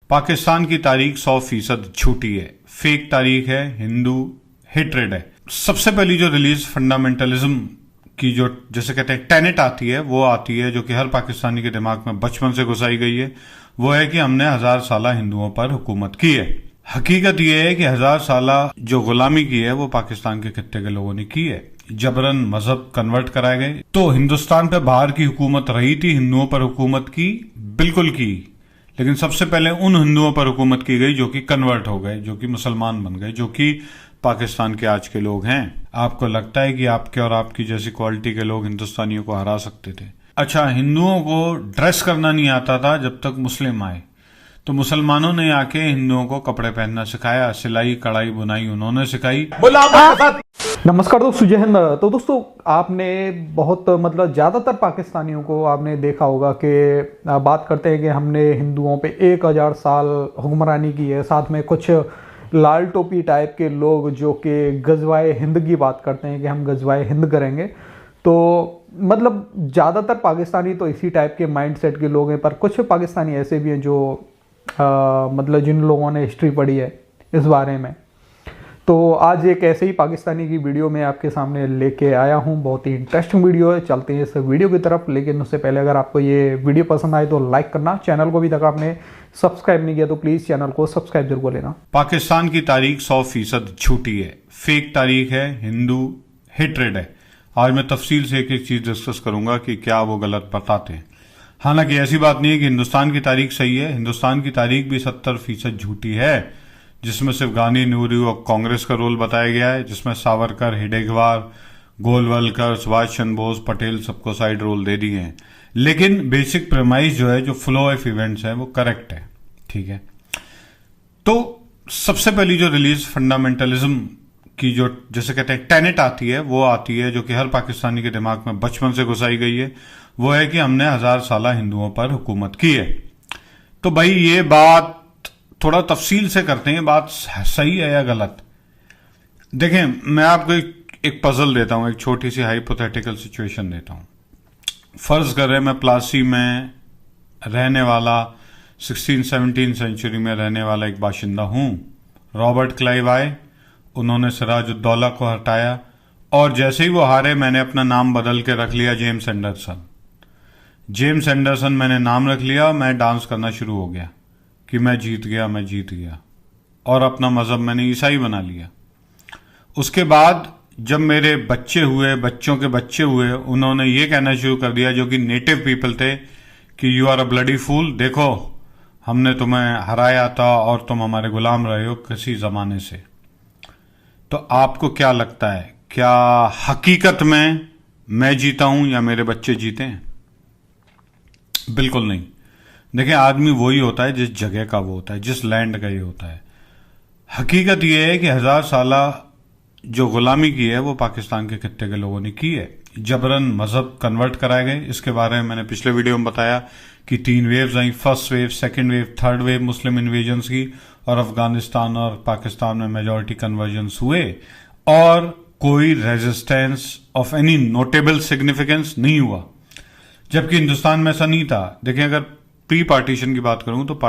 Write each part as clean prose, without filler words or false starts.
पाकिस्तान की तारीख 100% झूठी है, फेक तारीख है, हिंदू हेट्रेड है। सबसे पहली जो रिलीज फंडामेंटलिज्म की जो जैसे कहते हैं टेनेट आती है, वो आती है जो कि हर पाकिस्तानी के दिमाग में बचपन से घुसाई गई है। वो है कि हमने 1000 साल हिंदुओं पर हुकूमत की है। हकीकत यह है कि 1000 साल जो गुलामी की है वो पाकिस्तान के खित्ते के लोगों ने की है। जबरन मजहब कन्वर्ट कराए गए। तो हिंदुस्तान पे बाहर की हुकूमत रही थी, हिंदुओं पर हुकूमत की बिल्कुल की, लेकिन सबसे पहले उन हिंदुओं पर हुकूमत की गई जो कि कन्वर्ट हो गए, जो कि मुसलमान बन गए, जो कि पाकिस्तान के आज के लोग हैं। आपको लगता है कि आपके और आपकी जैसी क्वालिटी के लोग हिंदुस्तानियों को हरा सकते थे? अच्छा, हिंदुओं को ड्रेस करना नहीं आता था जब तक मुस्लिम आए, तो मुसलमानों ने आके हिंदुओं को कपड़े पहनना सिखाया, सिलाई कढ़ाई बुनाई उन्होंने सिखाई। नमस्कार दोस्तों, जय हिंद। तो दोस्तों, आपने बहुत ज्यादातर पाकिस्तानियों को आपने देखा होगा कि बात करते हैं कि हमने हिंदुओं पे 1000 साल हुक्मरानी की है। साथ में कुछ लाल टोपी टाइप के लोग जो कि गजवाए हिंद की बात करते हैं कि हम गजवाए हिंद करेंगे। तो ज़्यादातर पाकिस्तानी तो इसी टाइप के माइंडसेट के लोग हैं, पर कुछ पाकिस्तानी ऐसे भी हैं जो जिन लोगों ने हिस्ट्री पढ़ी है इस बारे में। तो आज एक ऐसे ही पाकिस्तानी की वीडियो मैं आपके सामने लेके आया हूँ। बहुत ही इंटरेस्टिंग वीडियो है, चलते हैं इस वीडियो की तरफ। लेकिन उससे पहले अगर आपको ये वीडियो पसंद आए तो लाइक करना, चैनल को अभी तक आपने सब्सक्राइब नहीं किया तो प्लीज़ चैनल को सब्सक्राइब जरूर लेना। पाकिस्तान की तारीख 100% झूठी है, फेक तारीख है, हिंदू हेट्रेड है। आज मैं तफसील से एक एक चीज डिस्कस करूंगा कि क्या वो गलत बताते हैं। हालांकि ऐसी बात नहीं है कि हिंदुस्तान की तारीख सही है, हिंदुस्तान की तारीख भी 70% झूठी है, जिसमें सिर्फ गांधी, नेहरू और कांग्रेस का रोल बताया गया है, जिसमें सावरकर, हेडेगवार, गोलवलकर, सुभाष चंद्र बोस, पटेल सबको साइड रोल दे दिए हैं। लेकिन बेसिक प्रेमाइज जो है, जो फ्लो ऑफ इवेंट्स है, वो करेक्ट है। ठीक है, तो सबसे पहली जो रिलीज फंडामेंटलिज्म की जो जैसे कहते हैं टेनेट आती है, वो आती है जो कि हर पाकिस्तानी के दिमाग में बचपन से घुसाई गई है। वो है कि हमने 1000 साल हिंदुओं पर हुकूमत की है। तो भाई ये बात थोड़ा तफसील से करते हैं, बात सही है या गलत। देखें, मैं आपको एक पजल देता हूं, एक छोटी सी हाइपोथेटिकल सिचुएशन देता हूं। फर्ज कर रहे मैं प्लासी में रहने वाला 16-17 सेंचुरी में रहने वाला एक बाशिंदा हूं। रॉबर्ट क्लाइव आए, उन्होंने सिराजुद्दौला को हटाया और जैसे ही वो हारे मैंने अपना नाम बदल के रख लिया जेम्स एंडरसन। जेम्स एंडरसन मैंने नाम रख लिया, मैं डांस करना शुरू हो गया कि मैं जीत गया और अपना मजहब मैंने ईसाई बना लिया। उसके बाद जब मेरे बच्चे हुए, बच्चों के बच्चे हुए, उन्होंने ये कहना शुरू कर दिया जो कि नेटिव पीपल थे कि you are a bloody fool, देखो हमने तुम्हें हराया था और तुम हमारे गुलाम रहे हो किसी जमाने से। तो आपको क्या लगता है, क्या हकीकत में मैं जीता हूं या मेरे बच्चे जीते हैं? बिल्कुल नहीं। देखिए, आदमी वही होता है जिस जगह का वो होता है, जिस लैंड का ये होता है। हकीकत यह है कि 1000 साल जो गुलामी की है वो पाकिस्तान के खित्ते के लोगों ने की है। जबरन मजहब कन्वर्ट कराए गए। इसके बारे में मैंने पिछले वीडियो में बताया कि 3 वेव्स आई, first wave, second wave, third wave Muslim invasions की, और अफगानिस्तान और पाकिस्तान में मेजॉरिटी कन्वर्जन्स हुए और कोई resistance of any notable significance नहीं हुआ, जबकि हिंदुस्तान में ऐसा नहीं था। देखिए, अगर प्री पार्टीशन की बात करूं तो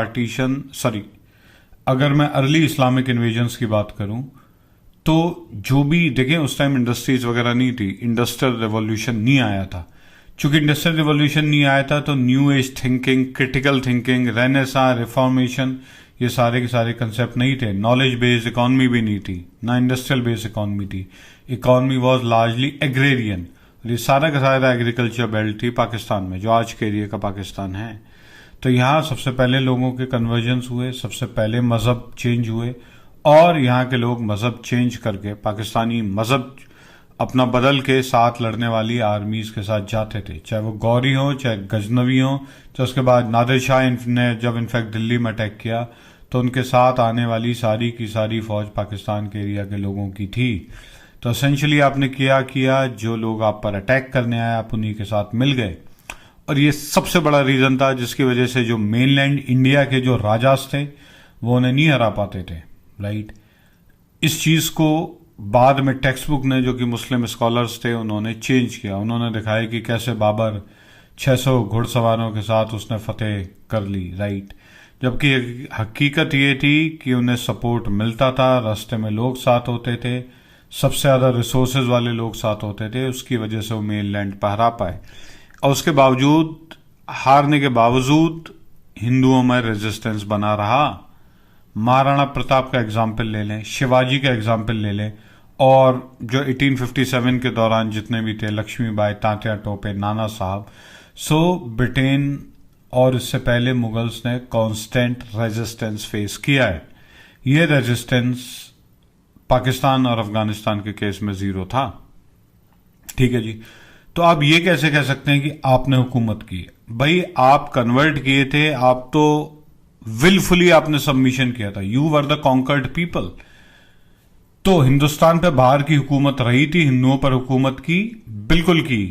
अगर मैं अर्ली इस्लामिक इन्वेजन्स की बात करूं तो जो भी देखें, उस टाइम इंडस्ट्रीज वगैरह नहीं थी, इंडस्ट्रियल रेवोल्यूशन नहीं आया था। चूंकि इंडस्ट्रियल रेवोल्यूशन नहीं आया था तो new age thinking, critical thinking, renaissance, reformation, ये सारे के सारे कंसेप्ट नहीं थे। नॉलेज बेस्ड इकोनॉमी भी नहीं थी, ना इंडस्ट्रियल बेस्ड इकोनॉमी थी। इकोनॉमी वॉज लार्जली एग्रेरियन, और ये सारा का सारा एग्रीकल्चर बेल्ट थी पाकिस्तान में, जो आज के एरिया का पाकिस्तान है। तो यहाँ सबसे पहले लोगों के कन्वर्जन्स हुए, सबसे पहले मजहब चेंज हुए, और यहाँ के लोग मजहब चेंज करके पाकिस्तानी मजहब अपना बदल के साथ लड़ने वाली आर्मीज के साथ जाते थे, चाहे वो गौरी हो, चाहे गजनवी हो। तो उसके बाद नादिर शाह ने जब इनफैक्ट दिल्ली में अटैक किया तो उनके साथ आने वाली सारी की सारी फौज पाकिस्तान के एरिया के लोगों की थी। तो एसेंशियली आपने किया जो लोग आप पर अटैक करने आए, आप उन्हीं के साथ मिल गए। और ये सबसे बड़ा रीजन था जिसकी वजह से जो मेनलैंड इंडिया के जो राजास थे वो उन्हें नहीं हरा पाते थे, राइट। इस चीज को बाद में टेक्स्ट बुक ने, जो कि मुस्लिम स्कॉलर्स थे, उन्होंने चेंज किया। उन्होंने दिखाया कि कैसे बाबर 600 घुड़सवारों के साथ उसने फतेह कर ली, राइट। जबकि हकीकत ये थी कि उन्हें सपोर्ट मिलता था, रास्ते में लोग साथ होते थे, सबसे ज़्यादा रिसोर्सेज वाले लोग साथ होते थे, उसकी वजह से वो मेन लैंड पर हरा पाए। और उसके बावजूद, हारने के बावजूद हिंदुओं में रेजिस्टेंस बना रहा। महाराणा प्रताप का एग्जाम्पल ले लें, शिवाजी का एग्जाम्पल ले लें, और जो 1857 के दौरान जितने भी थे, लक्ष्मीबाई, तात्या टोपे, नाना साहब, सो ब्रिटेन और इससे पहले मुगल्स ने कांस्टेंट रेजिस्टेंस फेस किया है। ये रेजिस्टेंस पाकिस्तान और अफगानिस्तान के केस में जीरो था। ठीक है जी। तो आप ये कैसे कह सकते हैं कि आपने हुकूमत की? भाई आप कन्वर्ट किए थे, आप तो विलफुली आपने सबमिशन किया था, you were the conquered people. तो हिंदुस्तान पे बाहर की हुकूमत रही थी, हिंदुओं पर हुकूमत की, बिल्कुल की,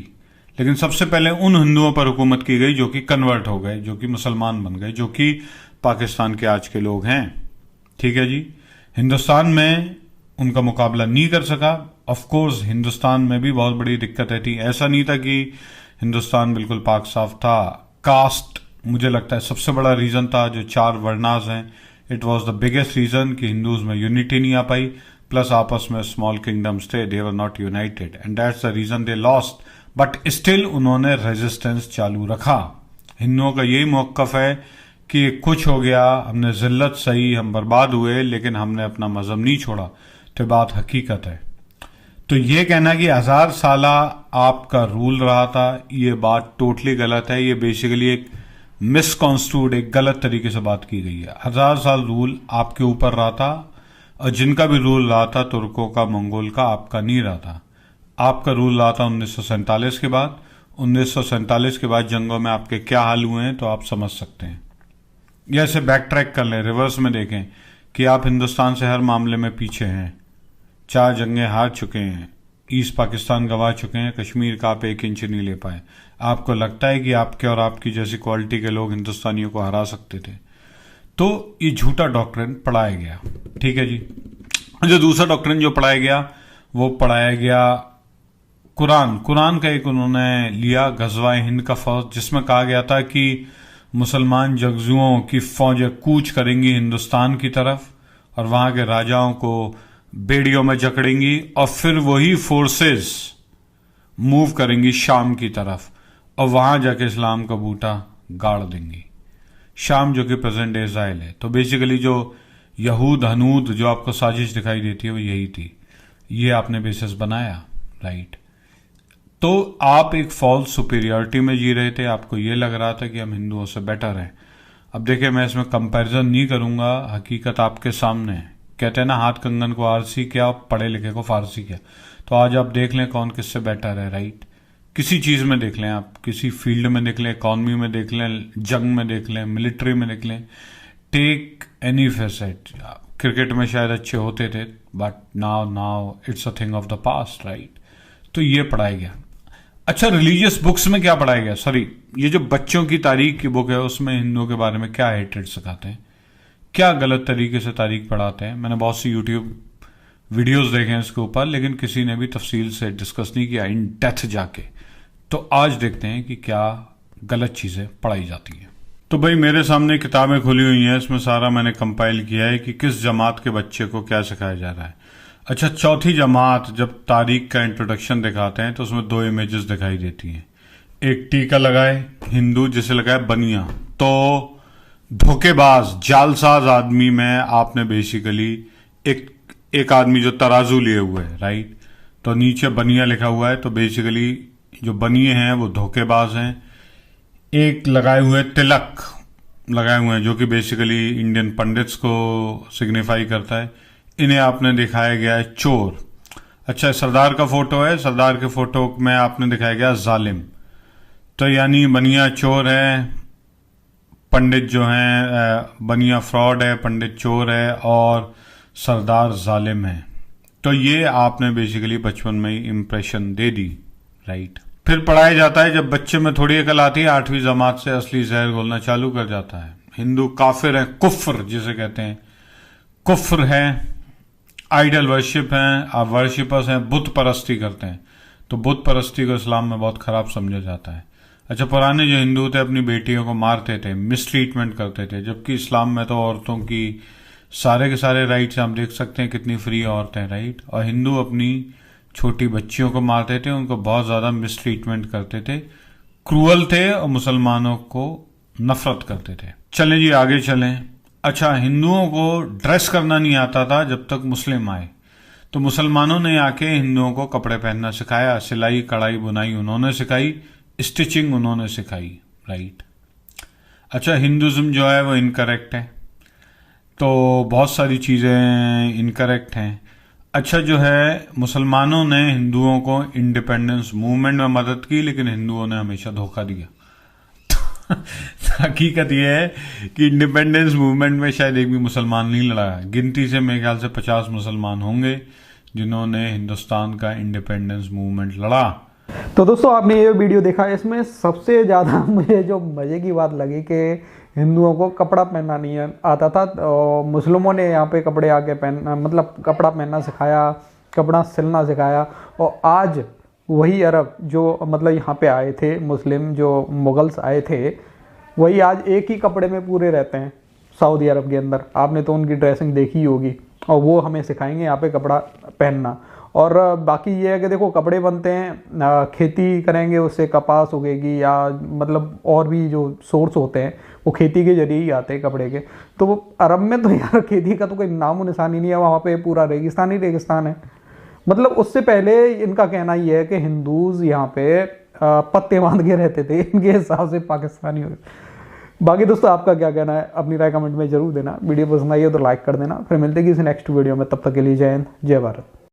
लेकिन सबसे पहले उन हिंदुओं पर हुकूमत की गई जो कि कन्वर्ट हो गए, जो कि मुसलमान बन गए, जो कि पाकिस्तान के आज के लोग हैं। ठीक है जी। हिंदुस्तान में उनका मुकाबला नहीं कर सका। ऑफ कोर्स हिंदुस्तान में भी बहुत बड़ी दिक्कतें थी, ऐसा नहीं था कि हिंदुस्तान बिल्कुल पाक साफ था। कास्ट मुझे लगता है सबसे बड़ा रीजन था, जो 4 वर्णास हैं, it was the biggest reason कि हिंदूज में यूनिटी नहीं आ पाई। प्लस आपस में स्मॉल किंगडम्स थे, they were not united and that's the reason they lost. But still उन्होंने रेजिस्टेंस चालू रखा। हिंदुओं का यही मौकफ है कि कुछ हो गया, हमने जिल्लत सही, हम बर्बाद हुए, लेकिन हमने अपना मजहब नहीं छोड़ा। तो बात हकीकत है। तो ये कहना कि 1000 साला आपका रूल रहा था, ये बात टोटली गलत है। ये बेसिकली एक मिसकॉन्स्ट्रूड, एक गलत तरीके से बात की गई है। 1000 साल रूल आपके ऊपर रहा था, और जिनका भी रूल रहा था, तुर्कों का, मंगोल का, आपका नहीं रहा था। आपका रूल रहा था 1947 के बाद। 1947 के बाद जंगों में आपके क्या हाल हुए हैं तो आप समझ सकते हैं। या इसे बैक ट्रैक कर लें, रिवर्स में देखें कि आप हिंदुस्तान से हर मामले में पीछे हैं। 4 जंगें हार चुके हैं, ईस्ट पाकिस्तान गंवा चुके हैं, कश्मीर का आप 1 इंच नहीं ले पाए। आपको लगता है कि आपके और आपकी जैसी क्वालिटी के लोग हिंदुस्तानियों को हरा सकते थे? तो ये झूठा डॉक्ट्रिन पढ़ाया गया। ठीक है जी। जो दूसरा डॉक्ट्रिन जो पढ़ाया गया, वो पढ़ाया गया कुरान का एक उन्होंने लिया, गज़वा-ए हिंद का फौज, जिसमें कहा गया था कि मुसलमान जंगजुओं की फौजें कूच करेंगी हिंदुस्तान की तरफ और वहां के राजाओं को बेड़ियों में जकड़ेंगी, और फिर वही फोर्सेस मूव करेंगी शाम की तरफ, और वहां जाके इस्लाम का बूटा गाड़ देंगी। शाम जो कि प्रेजेंट डे इज़राइल है। तो बेसिकली जो यहूद हनूद जो आपको साजिश दिखाई देती है वो यही थी। ये आपने बेसिस बनाया, राइट। तो आप एक फॉल्स सुपीरियरिटी में जी रहे थे, आपको ये लग रहा था कि हम हिंदुओं से बेटर हैं। अब देखिए, मैं इसमें कंपैरिजन नहीं करूंगा, हकीकत आपके सामने है। कहते हैं ना, हाथ कंगन को आरसी क्या, पढ़े लिखे को फारसी क्या। तो आज आप देख लें कौन किससे बेटर है, राइट। किसी चीज में देख लें, आप किसी फील्ड में देख लें, इकॉनमी में देख लें, जंग में देख लें, मिलिट्री में देख लें, टेक एनी फैसेट। क्रिकेट में शायद अच्छे होते थे, but now it's a thing of the past, right. तो ये पढ़ाया गया। अच्छा, रिलीजियस बुक्स में क्या पढ़ाया गया? सॉरी, ये जो बच्चों की तारीख की बुक है, उसमें हिंदुओं के बारे में क्या हेट्रेड सिखाते हैं, क्या गलत तरीके से तारीख पढ़ाते हैं। मैंने बहुत सी यूट्यूब वीडियोस देखे हैं इसके ऊपर, लेकिन किसी ने भी तफसील से डिस्कस नहीं किया इन डेप्थ जाके। तो आज देखते हैं कि क्या गलत चीजें पढ़ाई जाती हैं। तो भाई मेरे सामने किताबें खुली हुई हैं, इसमें सारा मैंने कंपाइल किया है कि किस जमात के बच्चे को क्या सिखाया जा रहा है। अच्छा, चौथी जमात जब तारीख का इंट्रोडक्शन दिखाते हैं तो उसमें 2 इमेजेस दिखाई देती हैं। एक टीका लगाए हिंदू, जिसे लगाए बनिया, तो धोखेबाज जालसाज आदमी में आपने बेसिकली एक आदमी जो तराजू लिए हुए है, राइट। तो नीचे बनिया लिखा हुआ है, तो बेसिकली जो बनिए हैं वो धोखेबाज हैं। एक लगाए हुए तिलक लगाए हुए हैं, जो कि बेसिकली इंडियन पंडित्स को सिग्निफाई करता है। इन्हें आपने दिखाया गया है चोर। अच्छा, सरदार का फोटो है, सरदार के फोटो में आपने दिखाया गया जालिम। तो यानी बनिया चोर है, पंडित जो हैं, बनिया फ्रॉड है, पंडित चोर है, और सरदार जालिम है। तो ये आपने बेसिकली बचपन में ही इंप्रेशन दे दी, राइट। फिर पढ़ाया जाता है, जब बच्चे में थोड़ी अकल आती है, 8वीं जमात से असली जहर घोलना चालू कर जाता है। हिंदू काफिर है, कुफ्र जिसे कहते हैं, कुफ्र है, आइडल वर्शिप हैं, वर्शिपर्स हैं, बुत परस्ती करते हैं। तो बुत परस्ती को इस्लाम में बहुत खराब समझा जाता है। अच्छा, पुराने जो हिंदू थे अपनी बेटियों को मारते थे, मिसट्रीटमेंट करते थे, जबकि इस्लाम में तो औरतों की सारे के सारे राइट्स आप देख सकते हैं, कितनी फ्री औरतें, राइट। और हिंदू अपनी छोटी बच्चियों को मारते थे, उनको बहुत ज्यादा मिसट्रीटमेंट करते थे, क्रूअल थे और मुसलमानों को नफरत करते थे। चलें जी आगे चलें। अच्छा, हिंदुओं को ड्रेस करना नहीं आता था जब तक मुस्लिम आए, तो मुसलमानों ने आके हिंदुओं को कपड़े पहनना सिखाया, सिलाई कढ़ाई बुनाई उन्होंने सिखाई, स्टिचिंग उन्होंने सिखाई, राइट। अच्छा, हिंदुज्म जो है वो इनकरेक्ट है, तो बहुत सारी चीजें इनकरेक्ट हैं। अच्छा, जो है मुसलमानों ने हिंदुओं को इंडिपेंडेंस मूवमेंट में मदद की, लेकिन हिंदुओं ने हमेशा धोखा दिया। हकीकत यह है कि इंडिपेंडेंस मूवमेंट में शायद एक भी मुसलमान नहीं लड़ा है। गिनती से मेरे ख्याल से 50 मुसलमान होंगे जिन्होंने हिंदुस्तान का इंडिपेंडेंस मूवमेंट लड़ा। तो दोस्तों आपने ये वीडियो देखा, इसमें सबसे ज़्यादा मुझे जो मज़े की बात लगी कि हिंदुओं को कपड़ा पहनना नहीं आता था, और मुस्लिमों ने यहाँ पे कपड़े आके पहनना, मतलब कपड़ा पहनना सिखाया, कपड़ा सिलना सिखाया। और आज वही अरब जो मतलब यहाँ पे आए थे, मुस्लिम जो मुगल्स आए थे, वही आज एक ही कपड़े में पूरे रहते हैं सऊदी अरब के अंदर। आपने तो उनकी ड्रेसिंग देखी होगी, और वो हमें सिखाएंगे यहाँ पे कपड़ा पहनना। और बाकी ये है कि देखो कपड़े बनते हैं, खेती करेंगे उससे कपास उगेगी, या मतलब और भी जो सोर्स होते हैं वो खेती के जरिए ही आते हैं कपड़े के। तो वो अरब में तो यार खेती का तो कोई नामो निशान ही नहीं है, वहाँ पे पूरा रेगिस्तान ही रेगिस्तान है। मतलब उससे पहले इनका कहना ये है कि हिंदूज यहाँ पे पत्ते बांध के रहते थे, इनके हिसाब से पाकिस्तानी हो। बाकी दोस्तों आपका क्या कहना है, अपनी राय कमेंट में जरूर देना। वीडियो पसंद आई हो तो लाइक कर देना। फिर मिलते हैं किसी नेक्स्ट वीडियो में, तब तक के लिए जय हिंद, जय भारत।